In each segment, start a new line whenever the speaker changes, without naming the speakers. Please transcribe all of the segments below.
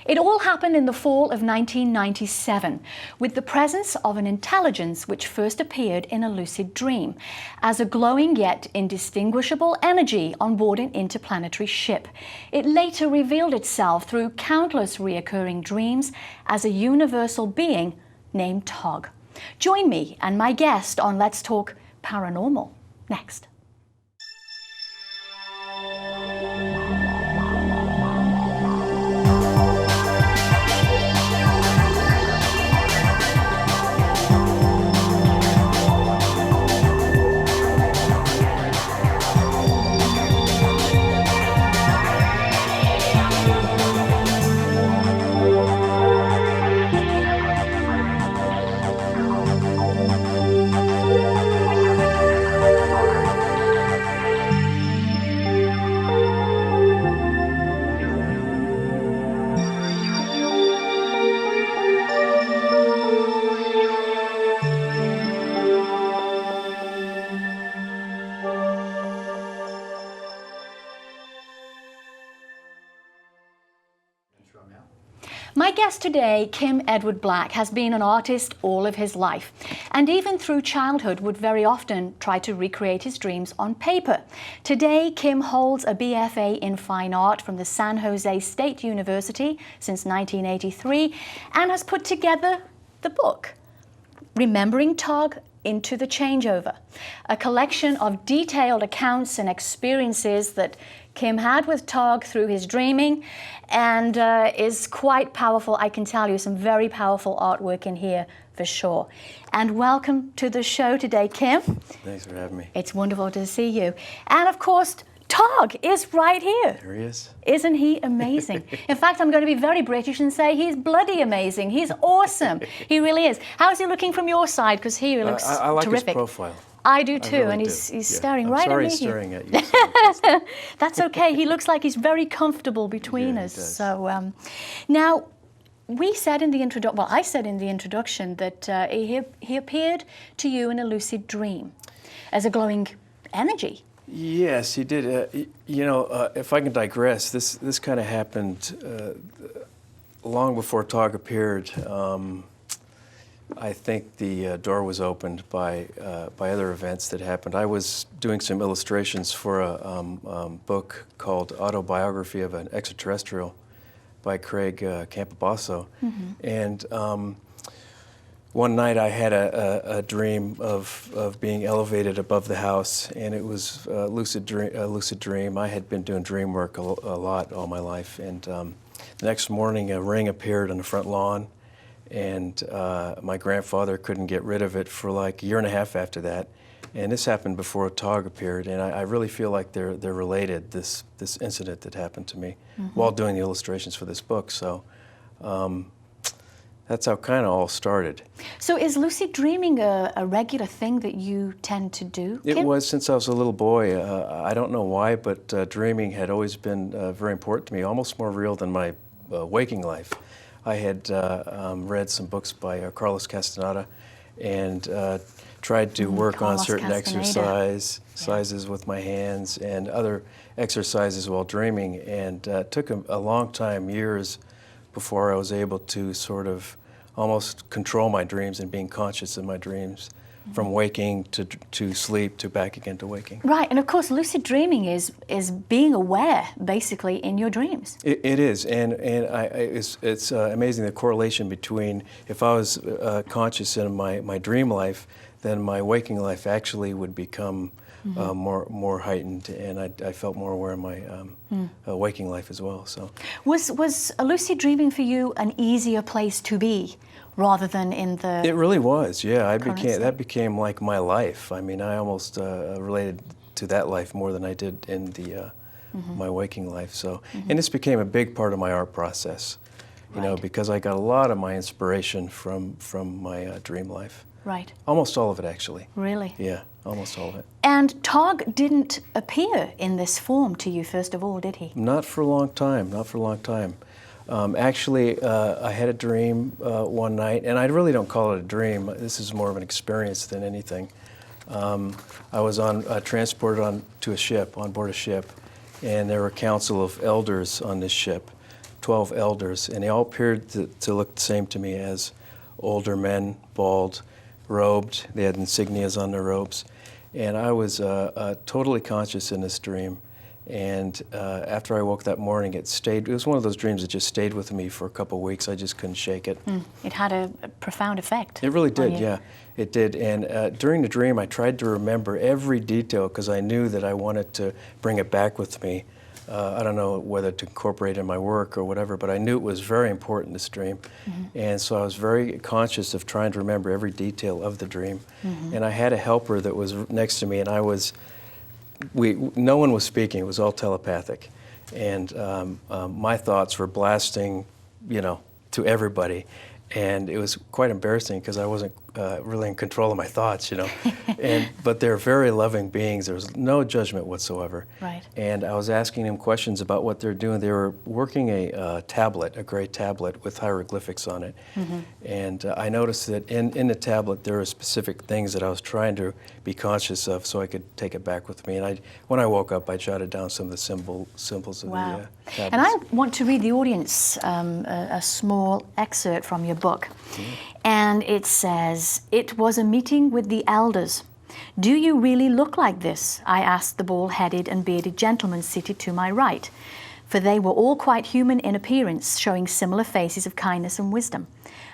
It all happened in the fall of 1997 with the presence of an intelligence which first appeared in a lucid dream as a glowing yet indistinguishable energy on board an interplanetary ship. It later revealed itself through countless reoccurring dreams as a universal being named Tog. Join me and my guest on Let's Talk Paranormal next. My guest today, Kim Edward Black, has been an artist all of his life, and even through childhood would very often try to recreate his dreams on paper. Today, Kim holds a BFA in Fine Art from the San Jose State University since 1983 and has put together the book, Remembering Tog, Into the Changeover, a collection of detailed accounts and experiences that Kim had with Tog through his dreaming, and is quite powerful. I can tell you some very powerful artwork in here for sure. And welcome to the show today, Kim.
Thanks for having me.
It's wonderful to see you. And of course, Tog is right here.
There he is.
Isn't he amazing? In fact, I'm going to be very British and say he's bloody amazing. He's awesome. He really is. How's he looking from your side? Because he looks terrific.
I like his profile.
I do too,
really
and he's
do.
staring
I'm
right
sorry
at me.
He's staring at you. So
That's okay. He looks like he's very comfortable between us.
He does.
So now, we said in the introduction. Well, I said in the introduction that he appeared to you in a lucid dream as a glowing energy.
Yes, he did. If I can digress, this kind of happened long before Tog appeared. I think the door was opened by other events that happened. I was doing some illustrations for a book called Autobiography of an Extraterrestrial by Craig Campobasso. Mm-hmm. And one night I had a dream of being elevated above the house, and it was a lucid dream. I had been doing dream work a lot all my life, and the next morning a ring appeared on the front lawn, and my grandfather couldn't get rid of it for like a year and a half after that. And this happened before Tog appeared, and I really feel like they're related, this incident that happened to me while doing the illustrations for this book. So that's how it kind of all started. So is lucid dreaming a regular thing that you tend to do, Kim? It was since I was a little boy. I don't know why, but dreaming had always been very important to me, almost more real than my waking life. I had read some books by Carlos Castaneda and tried to work on certain exercises with my hands and other exercises while dreaming, and it took a long time, years, before I was able to sort of almost control my dreams and being conscious of my dreams, from waking to sleep to back again to waking. Right, and of course lucid dreaming is being aware, basically, in your dreams. It is, and it's amazing the correlation between if I was conscious in my dream life, then my waking life actually would become more heightened, and I felt more aware of my waking life as well. So, was lucid dreaming for you an easier place to be, rather than in the? It really was. Yeah, that became like my life. I mean, I almost related to that life more than I did in the my waking life. So, and this became a big part of my art process. You know, because I got a lot of my inspiration from my dream life. Right. Almost all of it, actually. Really? Yeah, almost all of it. And Tog didn't appear in this form to you, first of all, did he? Not for a long time, not for a long time. Actually, I had a dream one night, and I really don't call it a dream. This is more of an experience than anything. I was transported on board a ship, and there were a council of elders on this ship 12 elders, and they all appeared to look the same to me as older men, bald, robed. They had insignias on their robes. And I was totally conscious in this dream. And after I woke that morning, it was one of those dreams that just stayed with me for a couple of weeks. I just couldn't shake it.
It had a profound effect.
It really did, yeah. It did. And during the dream, I tried to remember every detail because I knew that I wanted to bring it back with me. I don't know whether to incorporate it in my work or whatever, but I knew it was very important, this dream. And so I was very conscious of trying to remember every detail of the dream. And I had a helper that was next to me, and no one was speaking. It was all telepathic. And my thoughts were blasting, to everybody. And it was quite embarrassing because I wasn't really in control of my thoughts, But they're very loving beings. There was no judgment whatsoever.
Right.
And I was asking them questions about what they're doing. They were working a gray tablet with hieroglyphics on it. And I noticed that in the tablet there were specific things that I was trying to be conscious of so I could take it back with me. And when I woke up, I jotted down some of the symbols of the tablets.
And I want to read the audience a small excerpt from your book. And it says, "It was a meeting with the elders. Do you really look like this? I asked the bald-headed and bearded gentleman seated to my right, for they were all quite human in appearance, showing similar faces of kindness and wisdom.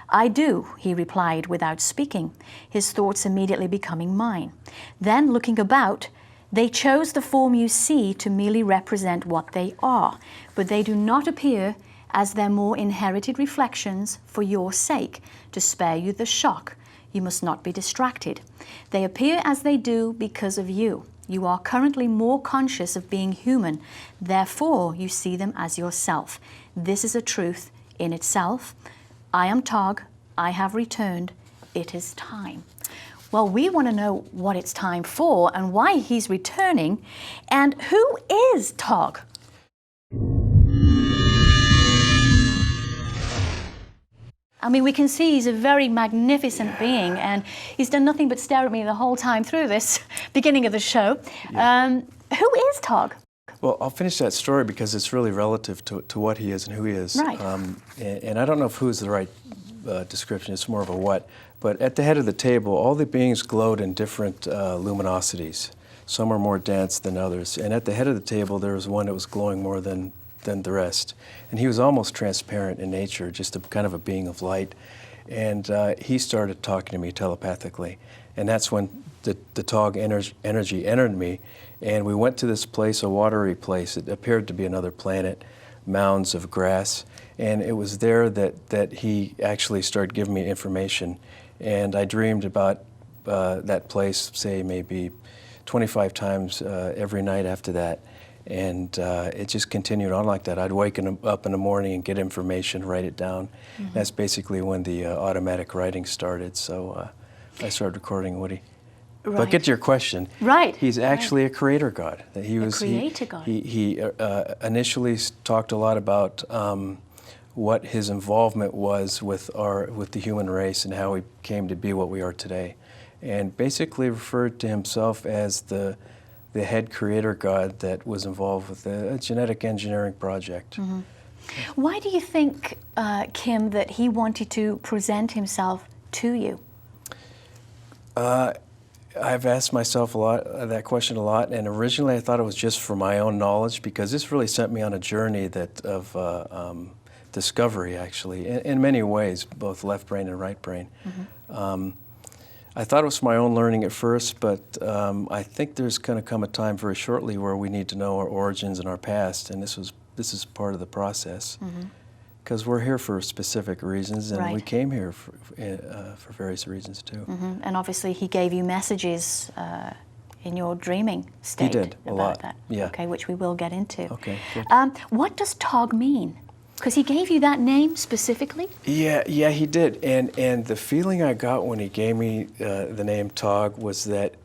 I do, he replied without speaking, his thoughts immediately becoming mine. Then, looking about, they chose the form you see to merely represent what they are, but they do not appear as their more inherited reflections for your sake, to spare you the shock. You must not be distracted. They appear as they do because of you. You are currently more conscious of being human, therefore you see them as yourself. This is a truth in itself. I am Tog, I have returned, it is time." Well, we want to know what it's time for and why he's returning, and who is Tog? I mean, we can see he's a very magnificent being, and he's done nothing but stare at me the whole time through this beginning of the show. Who is Tog?
Well, I'll finish that story because it's really relative to what he is and who he is.
Right.
And I don't know if who is the right description, it's more of a what. But at the head of the table, all the beings glowed in different luminosities. Some are more dense than others. And at the head of the table, there was one that was glowing more than the rest. And he was almost transparent in nature, just kind of a being of light. And he started talking to me telepathically. And that's when the Tog energy entered me. And we went to this place, a watery place. It appeared to be another planet, mounds of grass. And it was there that he actually started giving me information. And I dreamed about that place, say, maybe 25 times every night after that. And it just continued on like that. I'd wake up in the morning and get information, write it down. That's basically when the automatic writing started. So I started recording Woody.
Right.
But get to your question.
Right.
He's actually a creator god. He was
a creator god.
He initially talked a lot about what his involvement was with the human race and how he came to be what we are today, and basically referred to himself as the head creator god that was involved with a genetic engineering project.
Why do you think, Kim, that he wanted to present himself to you?
I've asked myself that question a lot, and originally I thought it was just for my own knowledge, because this really sent me on a journey of discovery, actually, in many ways, both left brain and right brain. I thought it was my own learning at first, but I think there's going to come a time very shortly where we need to know our origins and our past, and this is part of the process. Because we're here for specific reasons, and we came here for various reasons too.
And obviously he gave you messages in your dreaming state.
He did, a lot.
That.
Yeah.
Okay, which we will get into.
Okay, good.
What does Tog mean? Because he gave you that name specifically?
Yeah, he did. And the feeling I got when he gave me the name Tog was that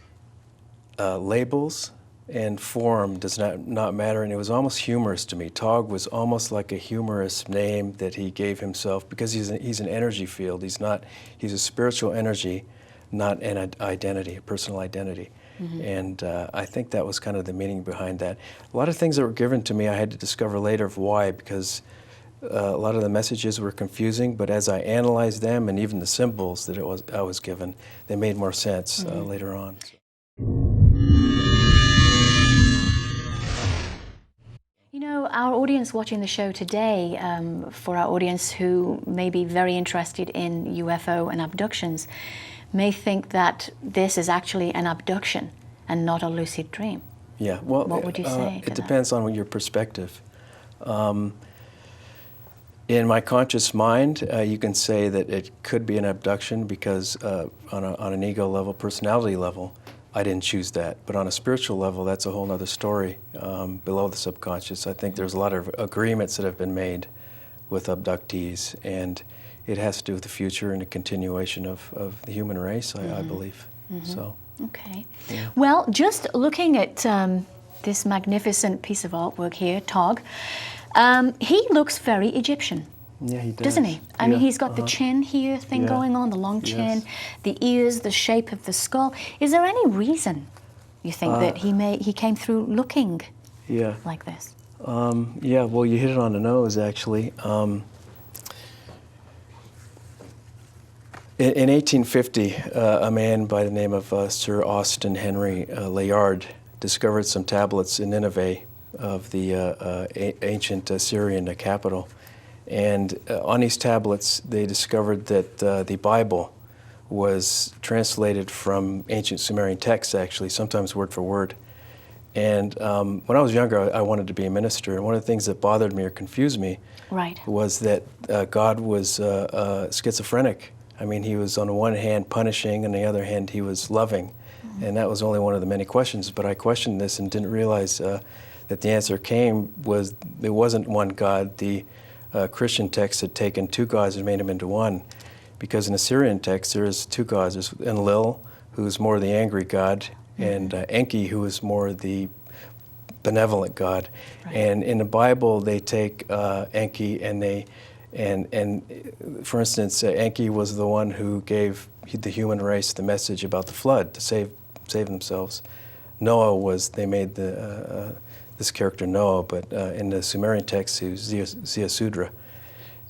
labels and form does not matter, and it was almost humorous to me. Tog was almost like a humorous name that he gave himself, because he's an energy field. He's a spiritual energy, not an identity, a personal identity. And I think that was kind of the meaning behind that. A lot of things that were given to me I had to discover later of why, because a lot of the messages were confusing, but as I analyzed them and even the symbols that I was given, they made more sense later on.
You know, our audience watching the show today, for our audience who may be very interested in UFO and abductions, may think that this is actually an abduction and not a lucid dream.
Yeah, well,
what would you say?
It depends on your perspective. In my conscious mind, you can say that it could be an abduction because on an ego level, personality level, I didn't choose that. But on a spiritual level, that's a whole other story below the subconscious. I think there's a lot of agreements that have been made with abductees, and it has to do with the future and the continuation of the human race, I believe. So.
Okay.
Yeah.
Well, just looking at this magnificent piece of artwork here, Tog, he looks very Egyptian.
Yeah, he does.
Doesn't he? I mean, he's got the chin here thing going on, the long chin, the ears, the shape of the skull. Is there any reason you think that he came through looking like this?
Yeah, well, you hit it on the nose, actually. In 1850, a man by the name of Sir Austin Henry Layard discovered some tablets in Nineveh of the ancient Assyrian capital. And on these tablets, they discovered that the Bible was translated from ancient Sumerian texts, actually, sometimes word for word. And when I was younger, I wanted to be a minister. And one of the things that bothered me or confused me was that God was schizophrenic. I mean, he was on the one hand punishing, and on the other hand, he was loving. And that was only one of the many questions. But I questioned this and didn't realize that the answer was there wasn't one God. The Christian text had taken two gods and made them into one. Because in the Assyrian text, there's two gods. There's Enlil, who's more the angry god, and Enki, who is more the benevolent god. And in the Bible, they take Enki and for instance, Enki was the one who gave the human race the message about the flood to save themselves. Noah they made this character Noah, but in the Sumerian text, he was Ziusudra.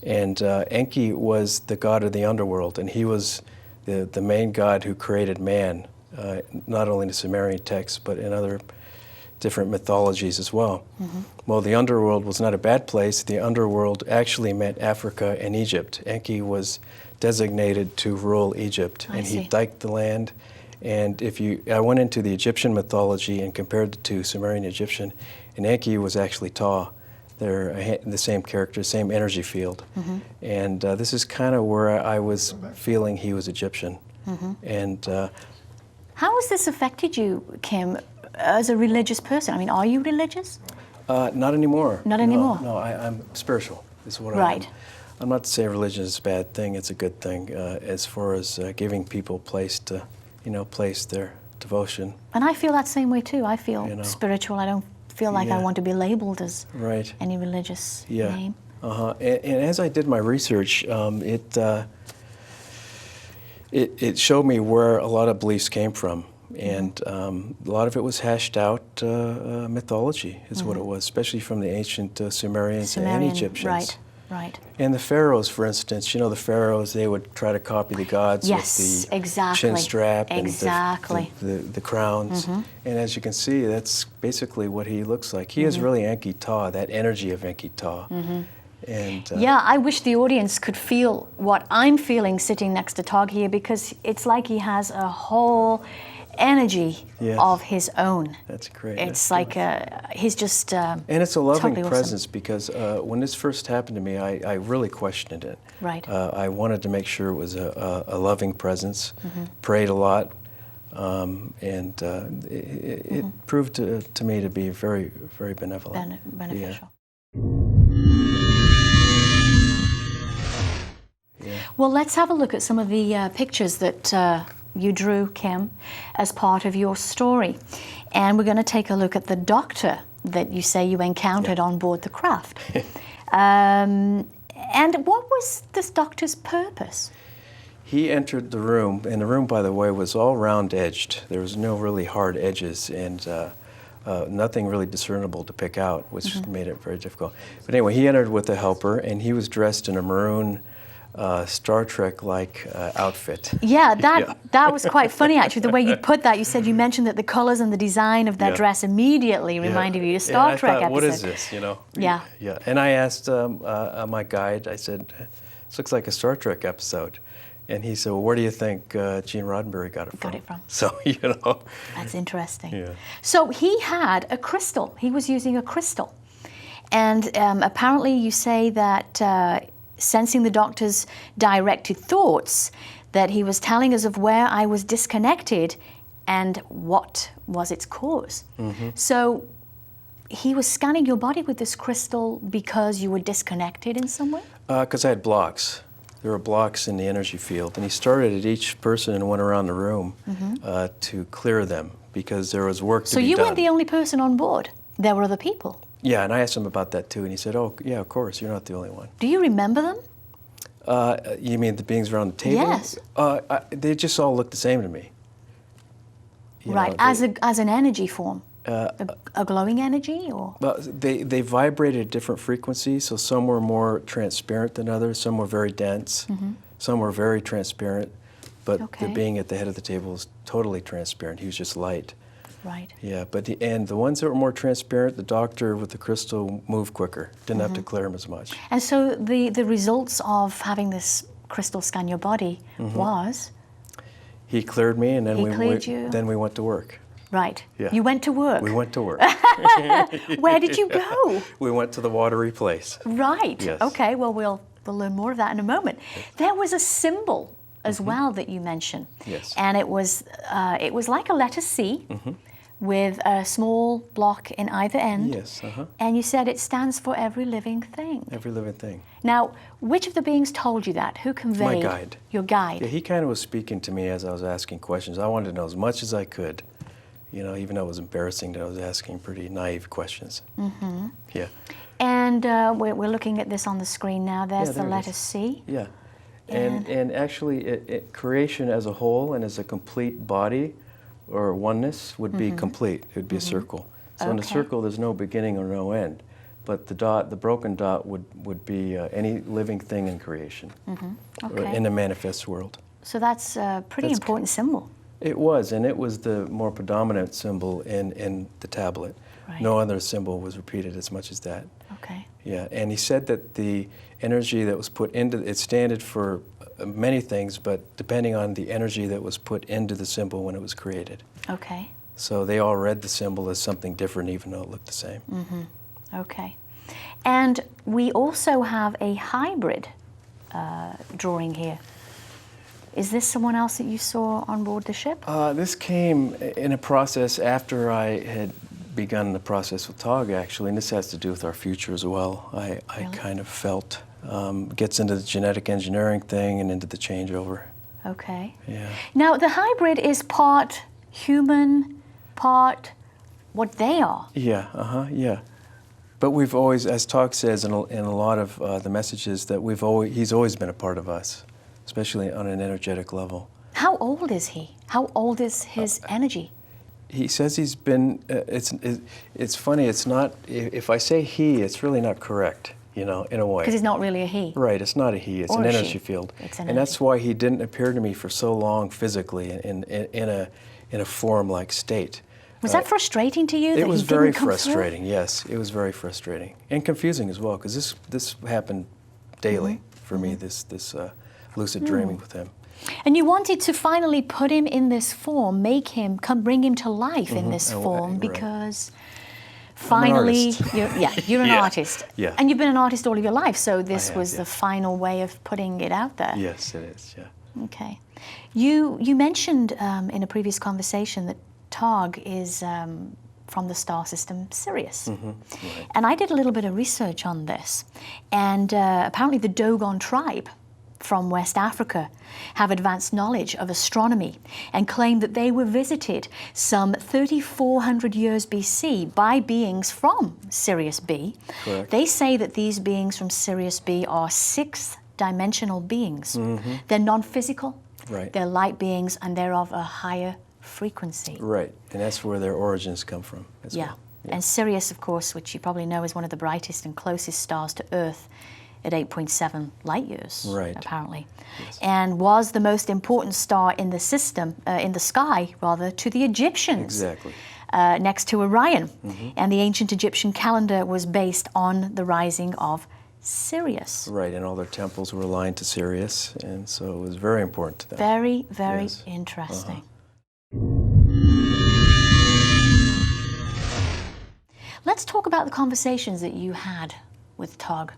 And Enki was the god of the underworld, and he was the main god who created man, not only in the Sumerian text, but in other different mythologies as well. Well, the underworld was not a bad place. The underworld actually meant Africa and Egypt. Enki was designated to rule Egypt, and he diked the land. And I went into the Egyptian mythology and compared it to Sumerian Egyptian, and Enki was actually Ta. They're the same character, same energy field. And this is kind of where I was feeling he was Egyptian. And
how has this affected you, Kim, as a religious person? I mean, are you religious?
Not anymore.
Not anymore?
No, I'm spiritual, is what I am. I'm not to say religion is a bad thing, it's a good thing, as far as giving people place to, place their devotion.
And I feel that same way too. I feel spiritual. I don't feel like I want to be labeled as any religious name.
And as I did my research, it showed me where a lot of beliefs came from. And a lot of it was hashed out mythology, is what it was, especially from the ancient Sumerians and Egyptians. And the pharaohs, for instance, the pharaohs, they would try to copy the gods with the chin strap and the crowns. And as you can see, that's basically what he looks like. He is really Enki Ta, that energy of Enki Ta. And,
I wish the audience could feel what I'm feeling sitting next to Tog here, because it's like he has a whole energy of his own.
That's great.
It's like he's just
and it's a loving
totally
presence
awesome.
Because when this first happened to me, I really questioned it. I wanted to make sure it was a loving presence, prayed a lot, and it proved to me to be very, very benevolent.
Beneficial. Well, let's have a look at some of the pictures that you drew, Kim, as part of your story. And we're going to take a look at the doctor that you say you encountered on board the craft. And what was this doctor's purpose?
He entered the room, and the room, by the way, was all round-edged. There was no really hard edges, and nothing really discernible to pick out, which made it very difficult. But anyway, he entered with a helper, and he was dressed in a maroon Star Trek-like outfit.
Yeah, that was quite funny, actually, the way you put that. You mentioned that the colors and the design of that dress immediately reminded you of a Star Trek episode.
What is this, Yeah. Yeah, and I asked my guide, I said, this looks like a Star Trek episode. And he said, well, where do you think Gene Roddenberry got it from? So,
That's interesting.
Yeah.
So he had a crystal. He was using a crystal. And apparently you say that sensing the doctor's directed thoughts, that he was telling us of where I was disconnected and what was its cause. So he was scanning your body with this crystal because you were disconnected in some way?
Because I had blocks. There were blocks in the energy field, and he started at each person and went around the room to clear them because there was work to be done.
So you weren't the only person on board. There were other people.
Yeah, and I asked him about that too, and he said, oh, yeah, of course, you're not the only one.
Do you remember them?
You mean the beings around the table?
Yes.
They just all look the same to me.
Right, as an energy form? A glowing energy, or?
Well, they vibrated at different frequencies, so some were more transparent than others, some were very dense, some were very transparent, but the being at the head of the table was totally transparent. He was just light.
Right.
Yeah, but the ones that were more transparent, the doctor with the crystal moved quicker, didn't have to clear them as much.
And so the results of having this crystal scan your body was?
He cleared me, and then
then
we went to work.
Right.
Yeah.
You went to work.
We went to work.
Where did you go?
We went to the watery place.
Right.
Yes.
Okay, well, we'll learn more of that in a moment. There was a symbol as well that you mentioned.
Yes.
And it was like a letter C with a small block in either end.
Yes.
And you said it stands for every living thing.
Every living thing.
Now, which of the beings told you that? Who conveyed?
My guide.
Your guide.
Yeah, he kind of was speaking to me as I was asking questions. I wanted to know as much as I could. Even though it was embarrassing that I was asking pretty naive questions. Yeah.
And we're looking at this on the screen now. There's the letter C.
Yeah. And actually, creation as a whole and as a complete body or oneness would be complete. It would be a circle. So in a circle, there's no beginning or no end. But the broken dot would be any living thing in creation, or in the manifest world.
So that's a pretty important symbol.
It was, and it was the more predominant symbol in the tablet.
Right.
No other symbol was repeated as much as that.
Okay.
Yeah, and he said that the energy that was put into it standard for many things, but depending on the energy that was put into the symbol when it was created.
Okay.
So they all read the symbol as something different, even though it looked the same.
Okay. And we also have a hybrid drawing here. Is this someone else that you saw on board the ship?
This came in a process after I had begun the process with Tog, actually, and this has to do with our future as well. I kind of felt gets into the genetic engineering thing and into the changeover.
Okay.
Yeah.
Now, the hybrid is part human, part what they are.
Yeah, yeah. But we've always, as Tog says in a lot of the messages, that he's always been a part of us, especially on an energetic level.
How old is he? How old is his energy?
He says he's been, it's funny, it's not, if I say he, it's really not correct, in a way.
Because it's not really a he.
Right, it's not a he, it's an energy field. And that's why he didn't appear to me for so long physically in a form-like state.
Was that frustrating to you?
It was very frustrating, yes. It was very frustrating. And confusing as well, because this happened daily for me, this lucid dreaming with him.
And you wanted to finally put him in this form, bring him to life in this form, because finally, you're an artist.
Yeah.
And you've been an artist all of your life, so this was the final way of putting it out there.
Yes, it is, yeah.
Okay. You mentioned in a previous conversation that Tog is from the star system Sirius.
Right.
And I did a little bit of research on this, and apparently the Dogon tribe from West Africa have advanced knowledge of astronomy and claim that they were visited some 3,400 years BC by beings from Sirius B.
Correct.
They say that these beings from Sirius B are sixth-dimensional beings. They're non-physical,
right.
They're light beings, and they're of a higher frequency.
Right, and that's where their origins come from as well. Yeah.
And Sirius, of course, which you probably know is one of the brightest and closest stars to Earth at 8.7 light years,
right,
apparently,
yes,
and was the most important star in the system, in the sky, rather, to the Egyptians.
Exactly.
Next to Orion. And the ancient Egyptian calendar was based on the rising of Sirius.
Right, and all their temples were aligned to Sirius, and so it was very important to them.
Very, very interesting. Let's talk about the conversations that you had with Tog.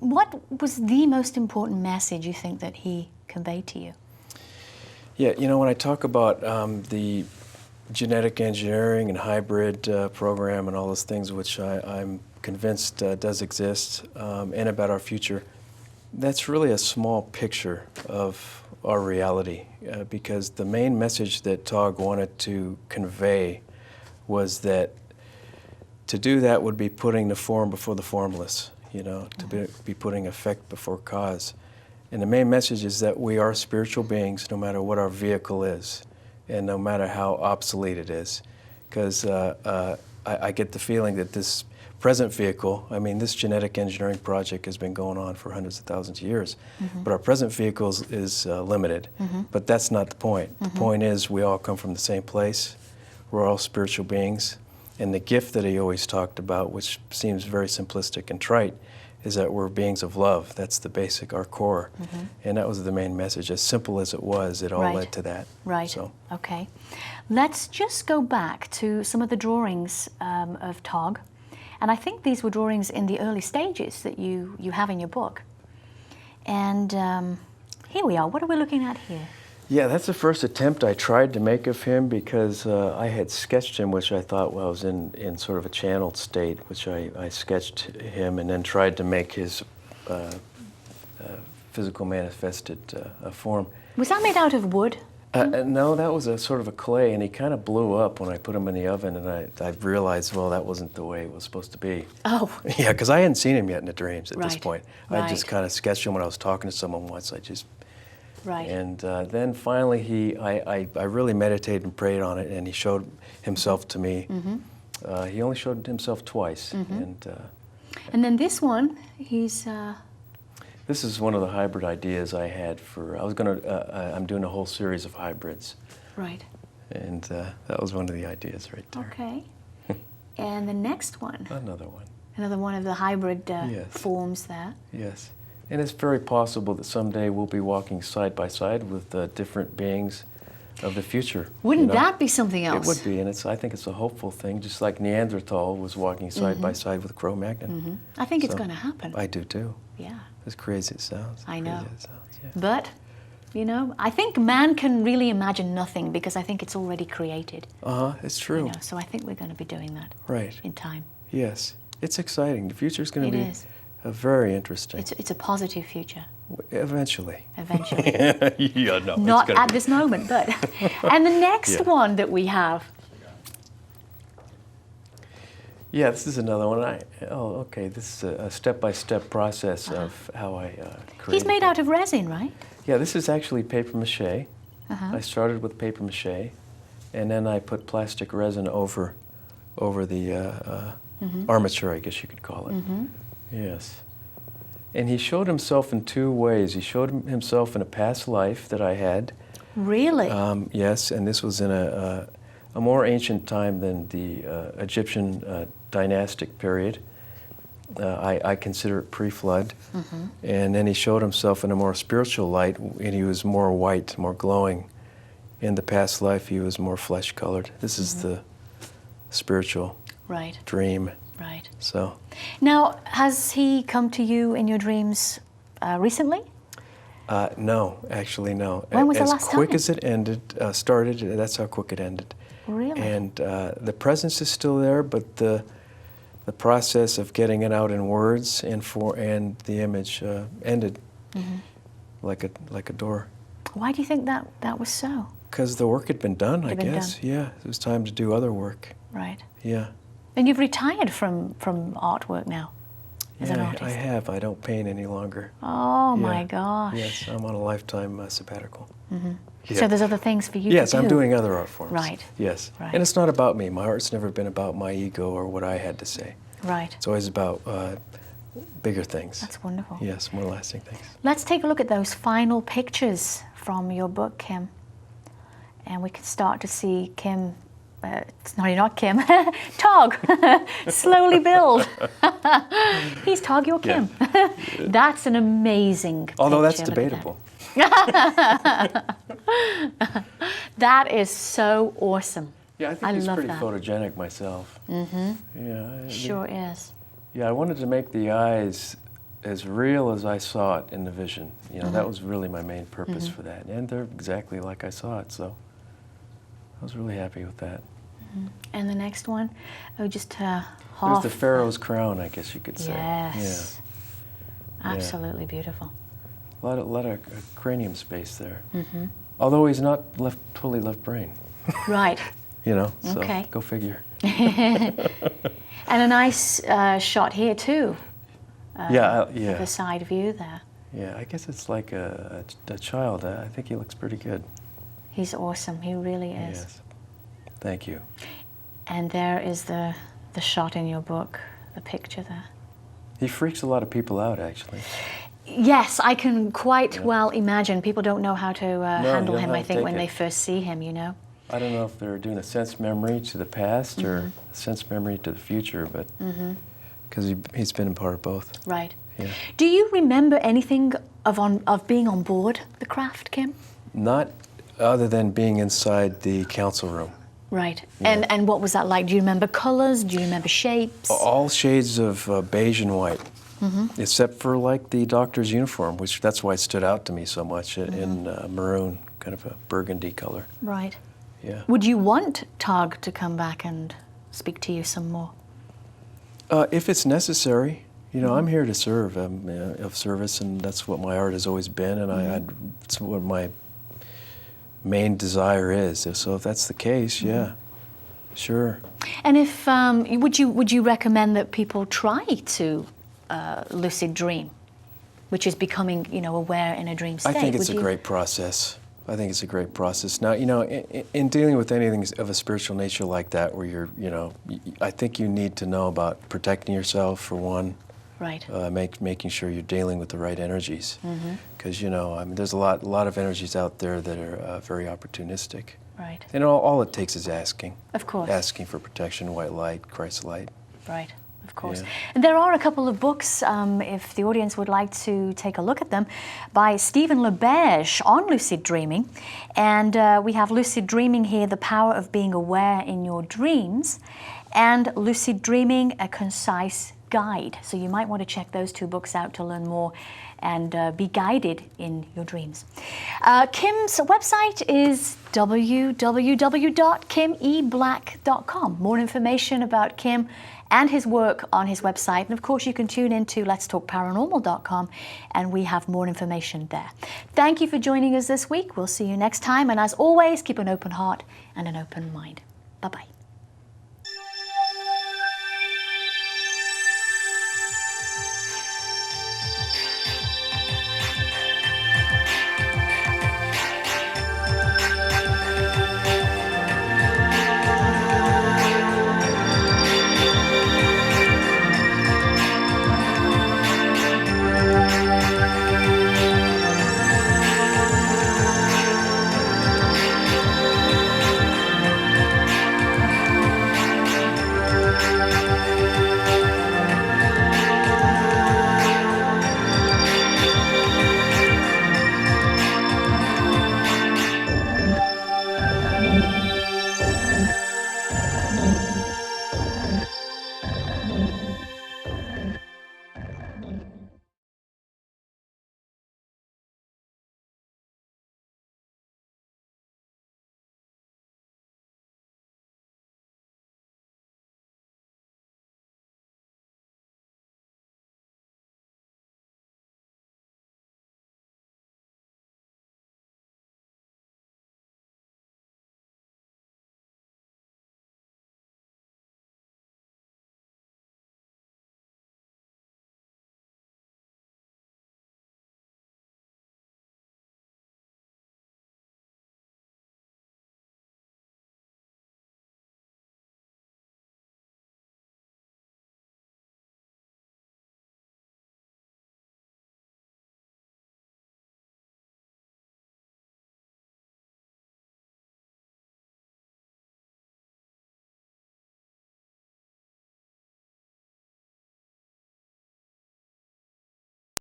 What was the most important message you think that he conveyed to you?
Yeah, you know, when I talk about the genetic engineering and hybrid program and all those things, which I'm convinced does exist, and about our future, that's really a small picture of our reality, because the main message that Tog wanted to convey was that to do that would be putting the form before the formless, you know, to be putting effect before cause. And the main message is that we are spiritual beings no matter what our vehicle is, and no matter how obsolete it is. Because I get the feeling that this present vehicle, I mean, this genetic engineering project has been going on for hundreds of thousands of years, but our present vehicle is limited. But that's not the point. The point is we all come from the same place. We're all spiritual beings. And the gift that he always talked about, which seems very simplistic and trite, is that we're beings of love. That's the basic, our core. And that was the main message. As simple as it was, it all led to that.
Right,
so.
Okay. Let's just go back to some of the drawings of Tog. And I think these were drawings in the early stages that you have in your book. And here we are. What are we looking at here?
Yeah, that's the first attempt I tried to make of him, because I had sketched him, which I thought, well, I was in sort of a channeled state, which I sketched him and then tried to make his physical manifested form.
Was that made out of wood?
No, that was a sort of a clay, and he kind of blew up when I put him in the oven, and I realized, well, that wasn't the way it was supposed to be.
Oh.
Yeah, because I hadn't seen him yet in the dreams at this point.
Right.
I just kind of sketched him when I was talking to someone once.
Right.
And then finally, I really meditated and prayed on it, and he showed himself to me. He only showed himself twice. And
then this one, he's...
This is one of the hybrid ideas I had for, I'm doing a whole series of hybrids.
Right.
And that was one of the ideas right there.
Okay. And the next one?
Another one.
Another one of the hybrid forms there.
Yes. And it's very possible that someday we'll be walking side by side with different beings of the future.
Wouldn't that be something else?
It would be, and I think it's a hopeful thing, just like Neanderthal was walking side by side with Cro-Magnon.
I think it's going to happen.
I do too.
Yeah.
As crazy as it sounds.
I know.
It sounds, yeah.
But, you know, I think man can really imagine nothing, because I think it's already created.
It's true.
You know, so I think we're going to be doing that.
Right.
In time.
Yes. It's exciting. The future's going to be...
It is.
Very interesting.
It's a positive future.
Eventually.
Eventually.
Yeah, no.
Not at this moment, but. And the next one that we have.
Yeah, this is another one. Okay, this is a step-by-step process of how I create.
He's made out of resin, right?
Yeah, this is actually paper mache. I started with paper mache, and then I put plastic resin over the armature, I guess you could call it. Yes. And he showed himself in two ways. He showed himself in a past life that I had.
Really?
Yes, and this was in a more ancient time than the Egyptian dynastic period. I consider it pre-flood. And then he showed himself in a more spiritual light, and he was more white, more glowing. In the past life, he was more flesh-colored. This is the spiritual dream.
Right.
So.
Now, has he come to you in your dreams recently?
No, actually, no.
When was the last time?
As quick as it started, that's how quick it ended.
Really?
And the presence is still there, but the process of getting it out in words and the image ended like a door.
Why do you think that was so?
Because the work had been done, I guess. Yeah, it was time to do other work.
Right.
Yeah.
And you've retired from artwork now. as an artist?
I have. I don't paint any longer.
Oh my gosh.
Yes, I'm on a lifetime sabbatical. Yeah.
So there's other things for you to do?
Yes, I'm doing other art forms.
Right.
Yes.
Right.
And it's not about me. My art's never been about my ego or what I had to say.
Right.
It's always about bigger things.
That's wonderful.
Yes, more lasting things.
Let's take a look at those final pictures from your book, Kim. And we can start to see Kim, not Kim, Tog, slowly build. He's Tog, you're Kim. Yeah. That's an amazing
Although
picture.
that's debatable.
That is so awesome.
Yeah, I think he's
love
pretty
that.
photogenic myself. Yeah,
Sure is.
Yeah, I wanted to make the eyes as real as I saw it in the vision. You know, that was really my main purpose for that. And they're exactly like I saw it, so I was really happy with that.
And the nenext one? Oh, just
There's
half.
the Pharaoh's crown, I guess you could say.
Yes.
Yeah.
Absolutely beautiful.
A lot of cranium space there. Although he's not totally left brain.
Right.
You know, so
Okay.
go figure.
And a nice shot here too.
Yeah.
The side view there.
Yeah, I guess it's like a child. I think he looks pretty good.
He's awesome. He really is.
Yes. Thank you.
And there is the shot in your book, the picture there.
He freaks a lot of people out, actually.
Yes, I can quite well imagine. People don't know how to handle him, I think, when they first see him, you know.
I don't know if they're doing a sense memory to the past or a sense memory to the future, but because he's been a part of both.
Right.
Yeah.
Do you remember anything of being on board the craft, Kim?
Not other than being inside the council room.
Right.
Yeah.
And what was that like? Do you remember colors? Do you remember shapes?
All shades of beige and white, except for like the doctor's uniform, which that's why it stood out to me so much in maroon, kind of a burgundy color.
Right.
Yeah.
Would you want Tog to come back and speak to you some more?
If it's necessary. You know, I'm here to serve. I'm of service, and that's what my art has always been, and it's what my main desire is. So if that's the case, yeah, sure.
And if would you recommend that people try to lucid dream, which is becoming, you know, aware in a dream state?
I think it's a great process. I think it's a great process. Now, you know, in dealing with anything of a spiritual nature like that, where you're, you know, I think you need to know about protecting yourself, for one.
Right.
Making sure you're dealing with the right energies. Because, you know, I mean, there's a lot of energies out there that are very opportunistic.
Right.
And all it takes is asking.
Of course.
Asking for protection, white light, Christ light.
Right. Of course.
Yeah.
And there are a couple of books, if the audience would like to take a look at them, by Stephen LeBeige on lucid dreaming. And we have Lucid Dreaming here, The Power of Being Aware in Your Dreams, and Lucid Dreaming, A Concise Guide. So you might want to check those two books out to learn more and be guided in your dreams. Kim's website is www.kimeblack.com. More information about Kim and his work on his website. And of course, you can tune into letstalkparanormal.com, and we have more information there. Thank you for joining us this week. We'll see you next time. And as always, keep an open heart and an open mind. Bye-bye.